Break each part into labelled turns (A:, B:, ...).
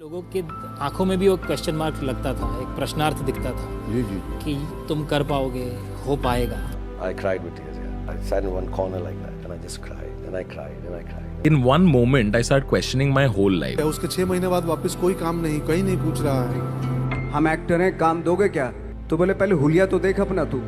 A: लोगों के आंखों में भी वो क्वेश्चन मार्क लगता था, एक प्रश्नार्थ दिखता था
B: जी जी
A: कि तुम कर पाओगे, हो पाएगा।
C: I cried with tears. Yeah. I sat in one corner like that, and I just cried, and I cried, and I cried.
D: In one moment, I started questioning my whole life.
B: उसके 6 महीने बाद वापस कोई काम नहीं, कहीं नहीं पूछ रहा है।
E: हम एक्टर हैं, काम दोगे क्या? तो बोले पहले हुलिया तो देख अपना तू।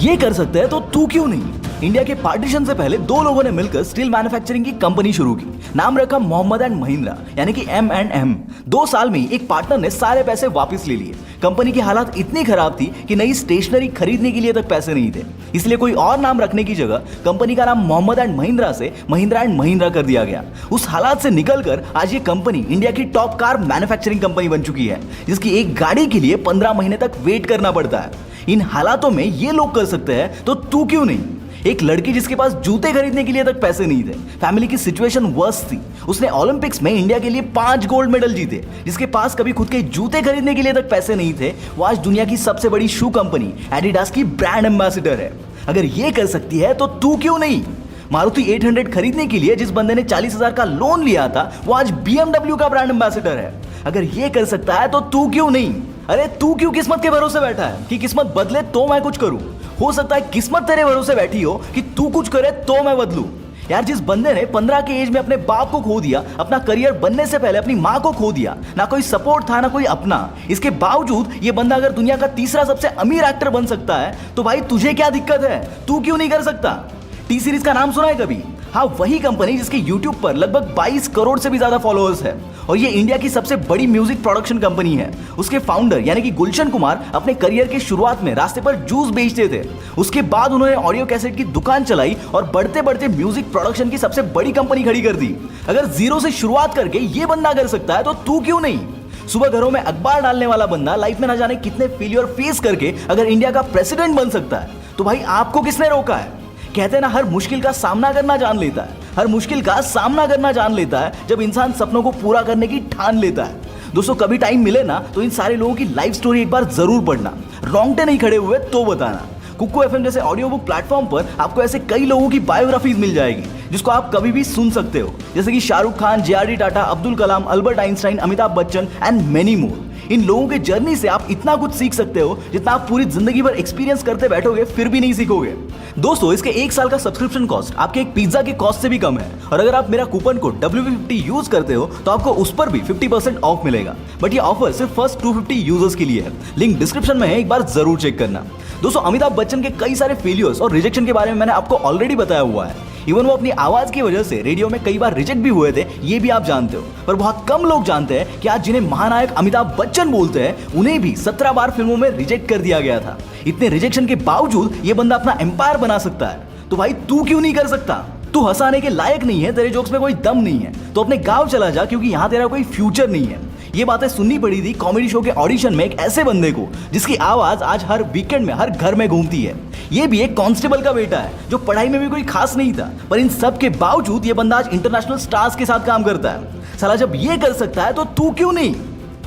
F: ये कर सकते हैं तो तू क्यों नहीं? इंडिया के पार्टीशन से पहले दो लोगों ने मिलकर स्टील मैन्युफैक्चरिंग की कंपनी शुरू की। नाम रखा मोहम्मद एंड महिंद्रा, यानी कि M&M। 2 साल में एक पार्टनर ने सारे पैसे वापस ले लिए। कंपनी की हालत इतनी खराब थी कि नई स्टेशनरी खरीदने के लिए तक पैसे नहीं थे, इसलिए कोई और नाम रखने की जगह कंपनी का नाम मोहम्मद एंड महिंद्रा से महिंद्रा एंड महिंद्रा कर दिया गया। उस हालात से निकलकर आज ये कंपनी इंडिया की टॉप कार मैन्युफैक्चरिंग कंपनी बन चुकी है, जिसकी एक गाड़ी के लिए 15 महीने तक वेट करना पड़ता है। इन हालातों में ये लोग कर सकते हैं तो तू क्यों नहीं? एक लड़की जिसके पास जूते खरीदने के लिए तक पैसे नहीं थे, फैमिली की सिचुएशन वर्स्ट थी, उसने ओलंपिक्स में इंडिया के लिए 5 गोल्ड मेडल जीते। जिसके पास कभी खुद के जूते खरीदने के लिए तक पैसे नहीं थे, वो आज दुनिया की सबसे बड़ी शू कंपनी एडिडास की ब्रांड एम्बेसडर है। अगर ये कर सकती है तो तू क्यों नहीं? मारुति 800 खरीदने के लिए जिस बंदे ने 40,000 का लोन लिया था, वो आज BMW का ब्रांड एम्बेसडर है। अगर ये कर सकता है तो तू क्यों नहीं? अरे तू क्यों किस्मत के भरोसे बैठा है कि किस्मत बदले तो मैं कुछ करूं? हो सकता है किस्मत तेरे भरोसे बैठी हो कि तू कुछ करे तो मैं बदलूं। यार, जिस बंदे ने 15 के एज में अपने बाप को खो दिया, अपना करियर बनने से पहले अपनी माँ को खो दिया, ना कोई सपोर्ट था ना कोई अपना, इसके बावजूद ये बंदा अगर दुनिया का तीसरा सबसे अमीर एक्टर बन सकता है, तो भाई तुझे क्या दिक्कत है? तू क्यों नहीं कर सकता? टी सीरीज का नाम सुना है कभी? हाँ, वही कंपनी जिसके YouTube पर लगभग 22 करोड़ से भी ज्यादा फॉलोअर्स है, और ये इंडिया की सबसे बड़ी म्यूजिक प्रोडक्शन कंपनी है। उसके फाउंडर यानी कि गुलशन कुमार अपने करियर के शुरुआत में रास्ते पर जूस बेचते थे। उसके बाद उन्होंने ऑडियो कैसेट की दुकान चलाई और बढ़ते बढ़ते म्यूजिक प्रोडक्शन की सबसे बड़ी कंपनी खड़ी कर दी। अगर जीरो से शुरुआत करके ये बंदा कर सकता है तो तू क्यों नहीं? सुबह घरों में अखबार डालने वाला बंदा लाइफ में ना जाने कितने फेलियर फेस करके अगर इंडिया का प्रेसिडेंट बन सकता है, तो भाई आपको किसने रोका है? कहते हैं ना, हर मुश्किल का सामना करना जान लेता है, हर मुश्किल का सामना करना जान लेता है जब इंसान सपनों को पूरा करने की ठान लेता है। दोस्तों, कभी टाइम मिले ना तो इन सारे लोगों की लाइफ स्टोरी एक बार जरूर पढ़ना। रोंगटे नहीं खड़े हुए तो बताना। कुक्कू FM जैसे ऑडियो बुक प्लेटफॉर्म पर आपको ऐसे कई लोगों की बायोग्राफीज मिल जाएगी जिसको आप कभी भी सुन सकते हो, जैसे कि Shahrukh Khan, JRD Tata, Abdul Kalam, Albert Einstein, Amitabh Bachchan and many more. इन लोगों के जर्नी से आप इतना कुछ सीख सकते हो जितना आप पूरी जिंदगी भर एक्सपीरियंस करते बैठोगे फिर भी नहीं सीखोगे। दोस्तों, इसके 1 साल का सब्सक्रिप्शन कॉस्ट आपके एक पिज्जा के कॉस्ट से भी कम है, और अगर आप मेरा कूपन कोड WP50 यूज करते हो तो आपको उस पर भी 50% ऑफ मिलेगा। बट ये ऑफर सिर्फ फर्स्ट 250 यूजर्स के लिए है। लिंक डिस्क्रिप्शन में है, एक बार जरूर चेक करना। दोस्तों, अमिताभ बच्चन के कई सारे फेलियर्स और रिजेक्शन के बारे में मैंने आपको ऑलरेडी बताया हुआ है। इवन वो अपनी आवाज की वजह से रेडियो में कई बार रिजेक्ट भी हुए थे, ये भी आप जानते हो। पर बहुत कम लोग जानते हैं कि आज जिन्हें महानायक अमिताभ बच्चन बोलते हैं, उन्हें भी 17 बार फिल्मों में रिजेक्ट कर दिया गया था। इतने रिजेक्शन के बावजूद ये बंदा अपना एम्पायर बना सकता है, तो भाई तू क्यों नहीं कर सकता? तू हंसाने के लायक नहीं है, तेरे जोक्स में कोई दम नहीं है, तो अपने गांव चला जा, क्योंकि यहाँ तेरा कोई फ्यूचर नहीं है। ये बातें सुननी पड़ी थी कॉमेडी शो के ऑडिशन में एक ऐसे बंदे को जिसकी आवाज आज हर वीकेंड में हर घर में घूमती है। ये भी एक कांस्टेबल का बेटा है जो पढ़ाई में भी कोई खास नहीं था, पर इन सब के बावजूद ये बंदा आज इंटरनेशनल स्टार्स के साथ काम करता है। साला, जब ये कर सकता है तो तू क्यों नहीं?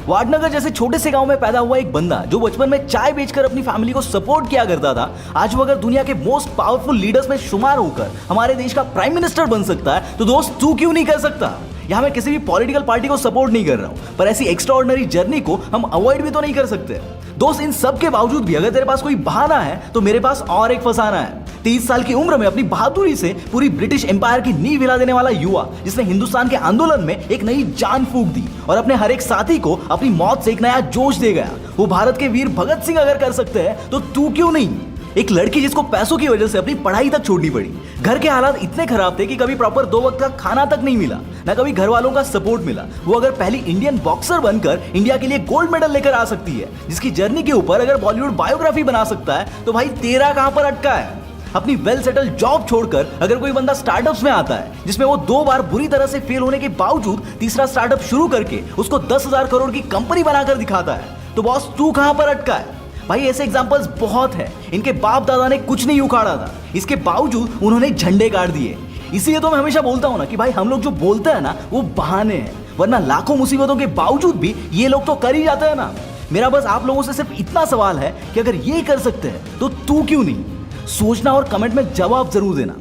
F: वाडनगर जैसे छोटे से गांव में पैदा हुआ एक बंदा जो बचपन में चाय बेचकर अपनी फैमिली को सपोर्ट किया करता था, आज वो अगर दुनिया के मोस्ट पावरफुल लीडर्स में शुमार होकर हमारे देश का प्राइम मिनिस्टर बन सकता है, तो दोस्त तू क्यों नहीं कर सकता? यहाँ मैं किसी भी पॉलिटिकल पार्टी को सपोर्ट नहीं कर रहा हूँ, पर ऐसी एक्स्ट्राऑर्डिनरी जर्नी को हम अवॉइड भी तो नहीं कर सकते। दोस्त, इन सब के बावजूद भी अगर तेरे पास कोई बहाना है तो मेरे पास और एक फसाना है। 30 साल की उम्र में अपनी बहादुरी से पूरी ब्रिटिश एम्पायर की नींव हिला देने वाला युवा, जिसने हिंदुस्तान के आंदोलन में एक नई जान फूंक दी और अपने हर एक साथी को अपनी मौत से एक नया जोश दे गया, वो भारत के वीर भगत सिंह अगर कर सकते हैं तो तू क्यों नहीं? एक लड़की जिसको पैसों की वजह से अपनी पढ़ाई तक छोड़नी पड़ी, घर के हालात इतने खराब थे कि कभी प्रॉपर 2 वक्त का खाना तक नहीं मिला, ना कभी घर वालों का सपोर्ट मिला, वो अगर पहली इंडियन बॉक्सर बनकर इंडिया के लिए गोल्ड मेडल लेकर आ सकती है, जिसकी जर्नी के ऊपर अगर बॉलीवुड बायोग्राफी बना सकता है, तो भाई तेरा कहां पर अटका है? अपनी वेल सेटल्ड जॉब छोड़कर अगर कोई बंदा स्टार्टअप्स में आता है, जिसमें वो 2 बार बुरी तरह से फेल होने के बावजूद तीसरा स्टार्टअप शुरू करके उसको 10,000 करोड़ की कंपनी बनाकर दिखाता है, तो बॉस तू कहां पर अटका है? भाई, ऐसे एग्जांपल्स बहुत हैं। इनके बाप दादा ने कुछ नहीं उखाड़ा था, इसके बावजूद उन्होंने झंडे गाड़ दिए। इसीलिए तो मैं हमेशा बोलता हूं ना कि भाई हम लोग जो बोलते हैं ना वो बहाने हैं, वरना लाखों मुसीबतों के बावजूद भी ये लोग तो कर ही जाते हैं ना। मेरा बस आप लोगों से सिर्फ इतना सवाल है कि अगर ये कर सकते हैं तो तू क्यों नहीं? सोचना और कमेंट में जवाब जरूर देना।